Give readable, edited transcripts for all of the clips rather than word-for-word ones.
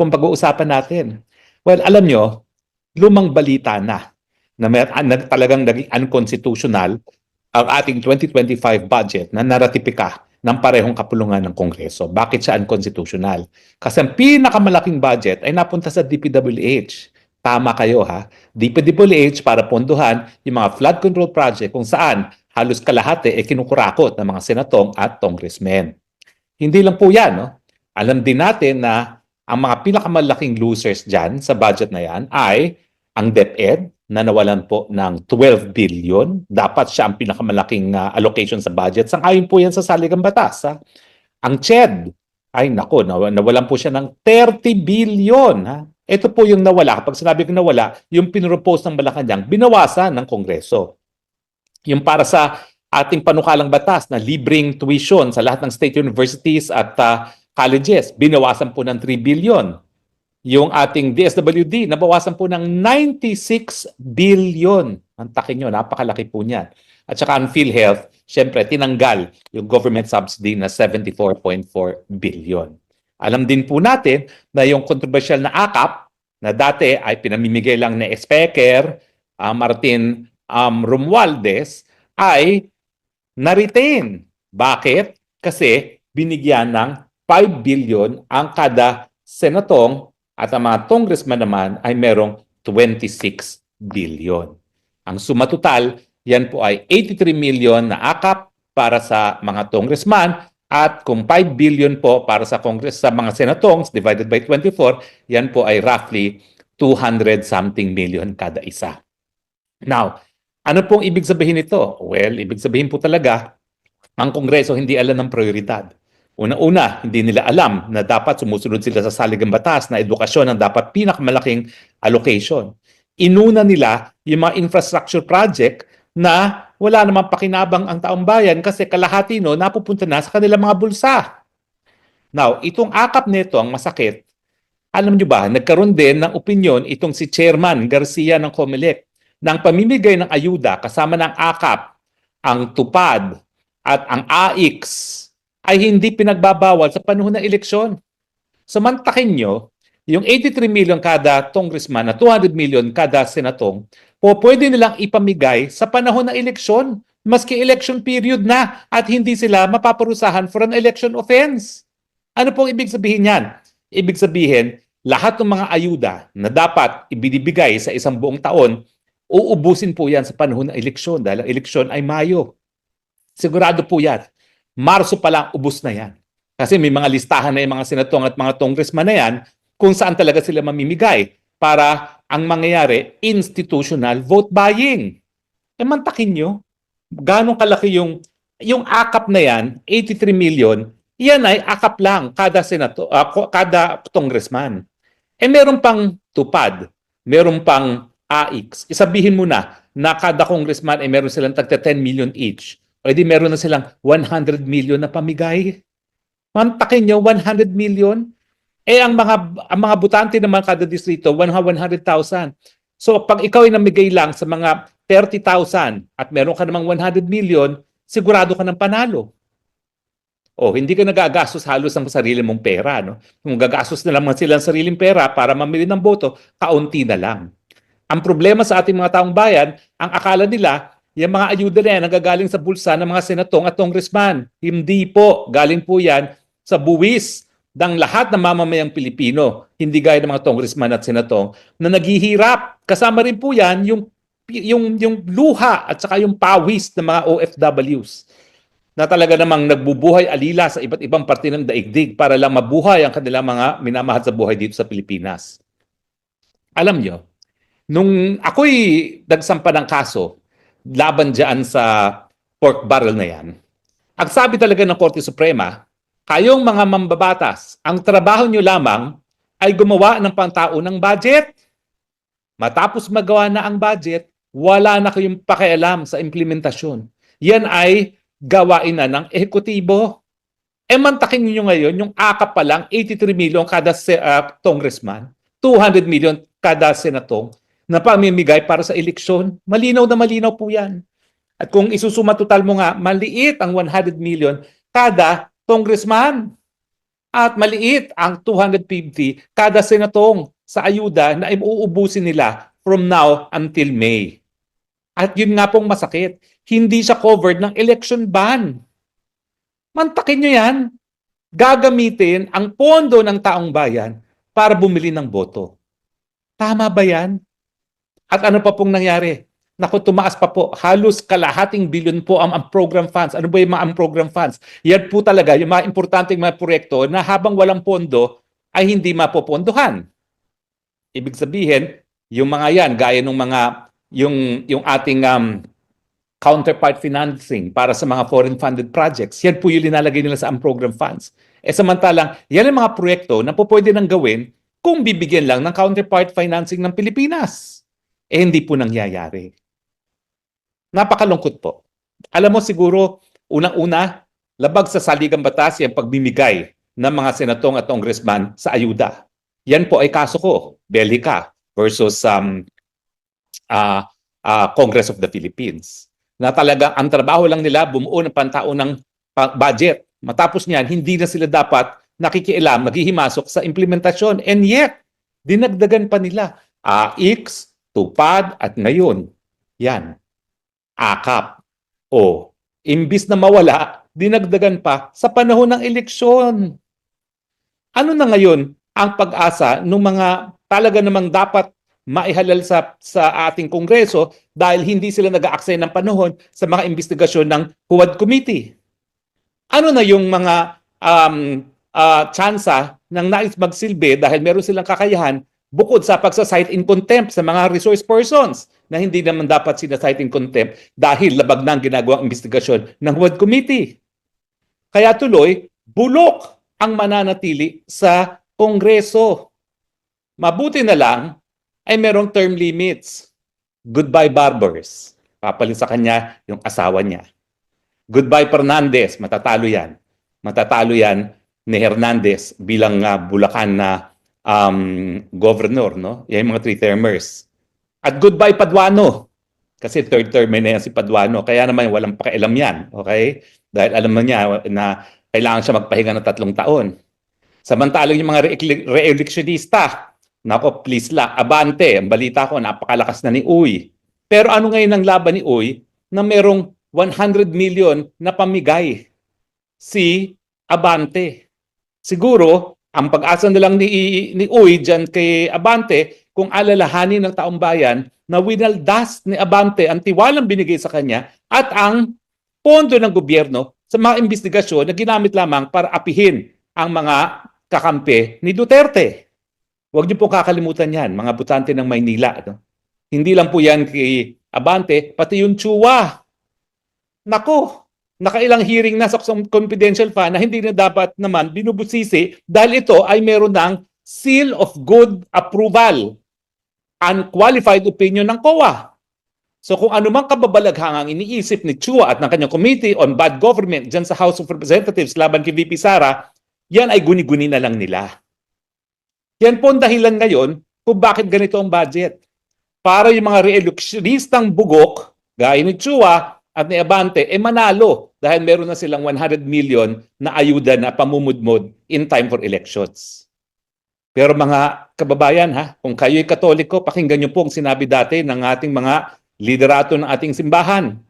pong pag-uusapan natin? Well, alam nyo, lumang balita na talagang naging unconstitutional ang ating 2025 budget na naratipika ng parehong kapulungan ng Kongreso. Bakit siya unconstitutional? Kasi ang pinakamalaking budget ay napunta sa DPWH. Tama kayo ha. DPWH para pondohan yung mga flood control project kung saan halos kalahati ay kinukurakot ng mga senatong at congressmen. Hindi lang po yan. No? Alam din natin na ang mga pinakamalaking losers dyan sa budget na yan ay ang DepEd na nawalan po ng 12 billion. Dapat siya ang pinakamalaking allocation sa budget. Sang-ayon po yan sa saligang batas. Ha? Ang CHED, ay nako, nawalan po siya ng 30 billion. Ha? Ito po yung nawala. Kapag sinabi ko nawala, yung pinropose ng Malacanang, binawasan ng Kongreso. Yung para sa ating panukalang batas na libreng tuition sa lahat ng state universities at colleges, binawasan po ng 3 billion. Yung ating DSWD, nabawasan po ng 96 billion. Antakin nyo, napakalaki po niyan. At saka ang PhilHealth, syempre, tinanggal yung government subsidy na 74.4 billion. Alam din po natin na yung controversial na AKAP, na dati ay pinamimigay lang ni Speaker Martin Romualdez, ay na-retain. Bakit? Kasi binigyan ng 5 billion ang kada senatong at ang mga congressman naman ay merong 26 billion. Ang suma total, yan po ay 83 million na AKAP para sa mga congressman at kung 5 billion po para sa Congress sa mga senatongs divided by 24, yan po ay roughly 200 something million kada isa. Now, ano pong ibig sabihin nito? Well, ibig sabihin po talaga, ang Kongreso hindi alam ng prioridad. Una-una, hindi nila alam na dapat sumusunod sila sa saligang batas na edukasyon ang dapat pinakamalaking allocation. Inuna nila yung mga infrastructure project na wala namang pakinabang ang taong bayan kasi kalahati no napupunta na sa kanilang mga bulsa. Now, itong AKAP nito ang masakit. Alam nyo ba, nagkaroon din ng opinion itong si Chairman Garcia ng COMELEC ng pamimigay ng ayuda kasama ng AKAP, ang TUPAD at ang AIX ay hindi pinagbabawal sa panahon ng eleksyon. Samantakin nyo, yung 83 million kada congressman na 200 million kada senatong, pwede nilang ipamigay sa panahon ng eleksyon, maski election period na at hindi sila mapaparusahan for an election offense. Ano pong ibig sabihin yan? Ibig sabihin, lahat ng mga ayuda na dapat ibinibigay sa isang buong taon, uubusin po yan sa panahon ng eleksyon dahil ang eleksyon ay Mayo. Sigurado po yan. Marso pa lang, ubos na yan. Kasi may mga listahan na yung mga senatong at mga congressman na yan kung saan talaga sila mamimigay para ang mangyayari institutional vote buying. E mantakin nyo, gano'ng kalaki yung AKAP na yan, 83 million, yan ay AKAP lang kada kada congressman. E meron pang TUPAD, meron pang AIX. Isabihin mo na kada congressman ay meron silang tagta 10 million each. O di meron na silang 100 million na pamigay. Mantakin nyo, 100 million. Eh ang mga butante naman kada distrito, 100,000. So pag ikaw ay namigay lang sa mga 30,000 at meron ka namang 100 million, sigurado ka ng panalo. O hindi ka nagagastos halos ng sarili mong pera. No? Kung gagastos na lang sila ng sariling pera para mamili ng boto, kaunti na lang. Ang problema sa ating mga taong bayan, ang akala nila, yung mga ayuda na yan nagagaling sa bulsa ng mga senatong at congressman. Hindi po. Galing po yan sa buwis ng lahat ng mamamayang Pilipino. Hindi gaya ng mga congressman at senatong na naghihirap. Kasama rin po yan yung luha at saka yung pawis ng mga OFWs na talaga namang nagbubuhay alila sa iba't ibang parte ng daigdig para lang mabuhay ang kanilang mga minamahal sa buhay dito sa Pilipinas. Alam nyo, nung ako'y nagsampa ng kaso laban dyan sa pork barrel na yan, ang sabi talaga ng Korte Suprema, kayong mga mambabatas, ang trabaho nyo lamang ay gumawa ng pangtaunang budget. Matapos magawa na ang budget, wala na kayong pakialam sa implementasyon. Yan ay gawain na ng ehekutibo. E mantakin niyo ngayon, yung AKAP pa lang, 83 million kada congressman, 200 million kada senatong, na pamimigay para sa eleksyon. Malinaw na malinaw po yan. At kung isusuma total mo nga, maliit ang 100 million kada congressman. At maliit ang 250 kada senatong sa ayuda na iuubusin nila from now until May. At yun nga pong masakit, hindi siya covered ng election ban. Mantakin nyo yan. Gagamitin ang pondo ng taong bayan para bumili ng boto. Tama ba yan? At ano pa pong nangyari? Naku, tumaas pa po. Halos kalahating bilyon po ang program funds. Ano ba yung mga program funds? Yan po talaga yung mga importanteng mga proyekto na habang walang pondo ay hindi mapopondohan. Ibig sabihin, yung mga yan, gaya ng mga, yung ating counterpart financing para sa mga foreign funded projects, yan po yung linalagay nila sa program funds. Samantalang, yan ang mga proyekto na po pwede nang gawin kung bibigyan lang ng counterpart financing ng Pilipinas. Hindi po nangyayari. Napakalungkot po. Alam mo siguro, unang-una, labag sa saligang batas yung pagbibigay ng mga senatong at congressman sa ayuda. Yan po ay kaso ko, Bellica versus Congress of the Philippines. Na talaga ang trabaho lang nila bumuo ng pantaunang budget. Matapos niyan, hindi na sila dapat nakikialam, maghihimasok sa implementasyon. And yet, dinagdagan pa nila AIX, TUPAD, at ngayon, yan, AKAP. O, imbis na mawala, dinagdagan pa sa panahon ng eleksyon. Ano na ngayon ang pag-asa ng mga talaga namang dapat maihalal sa ating Kongreso dahil hindi sila nag-aaksaya ng panahon sa mga investigasyon ng Huwad Committee? Ano na yung mga tsansa ng nais magsilbi dahil meron silang kakayahan bukod sa pagsa-cite in contempt sa mga resource persons na hindi naman dapat sina-cite in contempt dahil labag na ang ginagawang investigasyon ng Huwad Committee? Kaya tuloy, bulok ang mananatili sa Kongreso. Mabuti na lang ay merong term limits. Goodbye Barbers. Papalit sa kanya yung asawa niya. Goodbye Fernandez. Matatalo yan. Matatalo yan ni Hernandez bilang Bulacan na governor. No? Yan yung mga three-termers. At goodbye Paduano. Kasi third term na yan si Paduano. Kaya naman walang pakialam yan. Okay? Dahil alam mo niya na kailangan siya magpahinga ng 3 taon. Samantalang yung mga re-electionista, nako, please la, abante. Ang balita ko, napakalakas na ni Uy. Pero ano ngayon ang laban ni Uy na merong 100 million na pamigay si Abante? Siguro, ang pag-asa na lang ni Uy dyan kay Abante, kung alalahanin ng taong bayan na winaldas ni Abante ang tiwalang binigay sa kanya at ang pondo ng gobyerno sa mga investigasyon na ginamit lamang para apihin ang mga kakampi ni Duterte. Huwag niyo po kakalimutan yan, mga butante ng Maynila. No? Hindi lang po yan kay Abante, pati yung Chua. Nako, nakailang hearing na sa confidential fund na hindi na dapat naman binubusisi dahil ito ay meron ng seal of good approval, unqualified opinion ng COA. So kung anumang kababalaghangang iniisip ni Chua at ng kanyang Committee on Bad Government dyan sa House of Representatives laban kay VP Sara, yan ay guni-guni na lang nila. Yan po ang dahilan ngayon kung bakit ganito ang budget. Para yung mga re-electionistang bugok, gaya ni Chua at ni Abante, manalo dahil meron na silang 100 million na ayuda na pamumudmod in time for elections. Pero mga kababayan, kung kayo'y Katoliko, pakinggan niyo po ang sinabi dati ng ating mga liderato ng ating simbahan.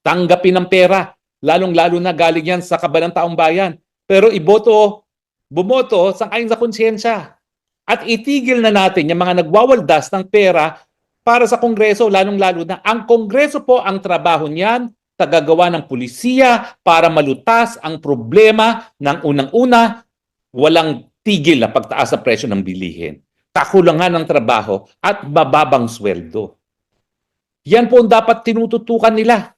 Tanggapin ng pera, lalong-lalo na galing yan sa kaban ng taong bayan. Pero bumoto sang-ayon sa konsyensya. At itigil na natin yung mga nagwawaldas ng pera para sa Kongreso, lalong-lalo na. Ang Kongreso po, ang trabaho niyan, tagagawa ng pulisya para malutas ang problema ng unang-una, walang tigil na pagtaas sa presyo ng bilihin. Kakulangan ng trabaho at bababang sweldo. Yan po ang dapat tinututukan nila.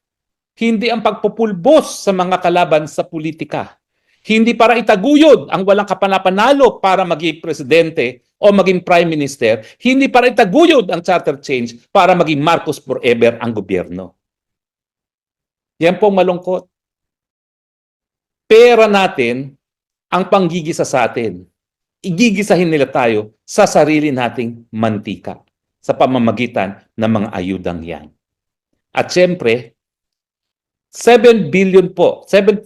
Hindi ang pagpupulbos sa mga kalaban sa politika. Hindi para itaguyod ang walang kapanapanalo para maging presidente o maging prime minister. Hindi para itaguyod ang charter change para maging Marcos forever ang gobyerno. Yan pong malungkot. Pera natin ang panggigisa sa atin. Igigisahin nila tayo sa sarili nating mantika sa pamamagitan ng mga ayudang yan. At syempre, 7 billion po. 7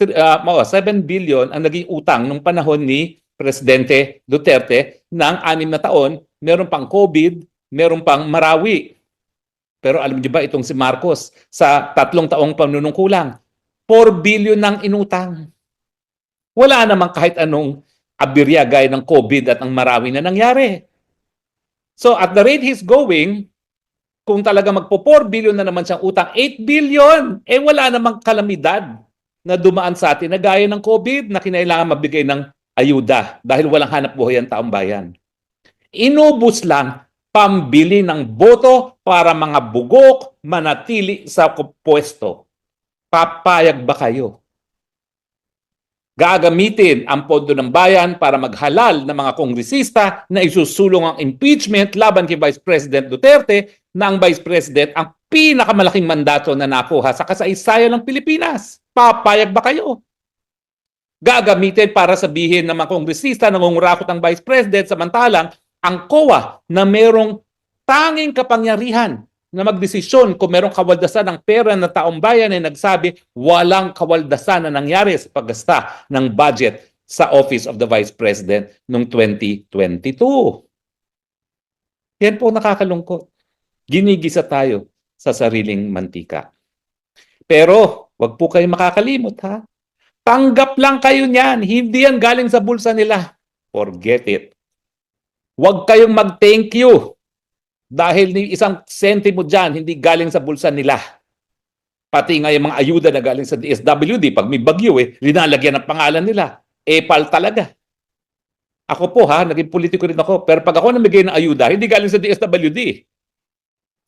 billion ang naging utang nung panahon ni Presidente Duterte ng 6 na taon. Meron pang COVID, meron pang Marawi. Pero alam niyo ba itong si Marcos sa 3 taong panunungkulan, 4 billion ng inutang. Wala namang kahit anong abirya gaya ng COVID at ang Marawi na nangyari. So at the rate he's going, kung talaga magpo 4 billion na naman siyang utang, 8 billion, wala namang kalamidad na dumaan sa atin na gaya ng COVID na kinailangan mabigay ng ayuda dahil walang hanap buhay ang taong bayan. Inubos lang pambili ng boto para mga bugok manatili sa pwesto. Papayag ba kayo? Gagamitin ang pondo ng bayan para maghalal ng mga kongresista na isusulong ang impeachment laban kay Vice President Duterte na ang Vice President ang pinakamalaking mandato na nakuha sa kasaysayan ng Pilipinas. Papayag ba kayo? Gagamitin para sabihin ng mga kongresista na nangungurakot ang Vice President samantalang ang COA na merong tanging kapangyarihan na magdesisyon kung merong kawaldasan ng pera ng taong bayan ay nagsabi walang kawaldasan na nangyari sa paggasta ng budget sa Office of the Vice President noong 2022. Yan po nakakalungkot. Ginigisa tayo sa sariling mantika. Pero wag po kayo makakalimot ha. Tanggap lang kayo niyan. Hindi yan galing sa bulsa nila. Forget it. Wag kayong mag-thank you. Dahil ni isang sentimo dyan, hindi galing sa bulsa nila. Pati nga yung mga ayuda na galing sa DSWD, pag may bagyo linalagyan ng pangalan nila. Epal talaga. Ako po naging politiko rin ako. Pero pag ako namigay ng ayuda, hindi galing sa DSWD.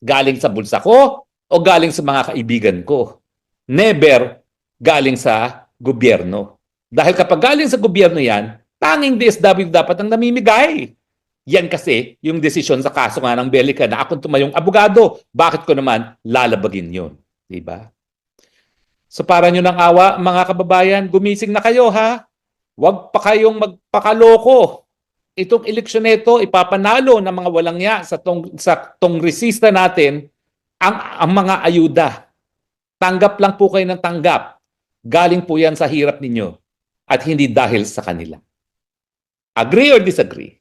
Galing sa bulsa ko o galing sa mga kaibigan ko. Never galing sa gobyerno. Dahil kapag galing sa gobyerno yan, tanging DSWD dapat ang namimigay. Yan kasi yung desisyon sa kaso nga ng Belica na akong tumayong abogado. Bakit ko naman lalabagin yun? Diba? So para nyo ng awa, mga kababayan, gumising na kayo ha. Huwag pa kayong magpakaloko. Itong eleksyon nito, ipapanalo ng mga walang ya sa tongresista natin ang mga ayuda. Tanggap lang po kayo ng tanggap. Galing po yan sa hirap ninyo at hindi dahil sa kanila. Agree or disagree?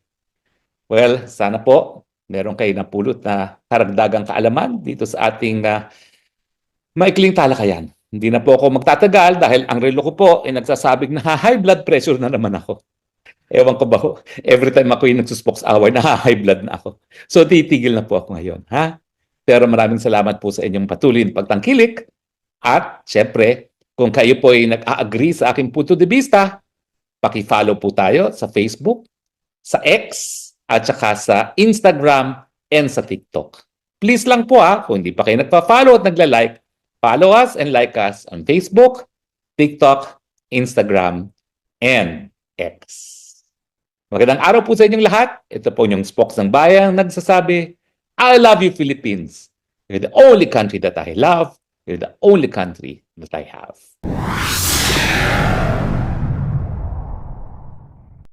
Well, sana po meron kayo napulot na karagdagang kaalaman dito sa ating maikling talakayan. Hindi na po ako magtatagal dahil ang relo ko po ay nagsasabing na high blood pressure na naman ako. Ewan ko ba ho, every time ako yung nagsuspox hour, high blood na ako. So titigil na po ako ngayon. Pero maraming salamat po sa inyong patuloy na pagtangkilik. At syempre, kung kayo po ay nag-a-agree sa aking punto de vista, paki-follow po tayo sa Facebook, sa X, at saka sa Instagram and sa TikTok. Please lang po kung hindi pa kayo nagpa-follow at nagla-like, follow us and like us on Facebook, TikTok, Instagram, and X. Magandang araw po sa inyong lahat. Ito po yung Spokes ng Bayan nagsasabi, I love you Philippines. You're the only country that I love. You're the only country that I have.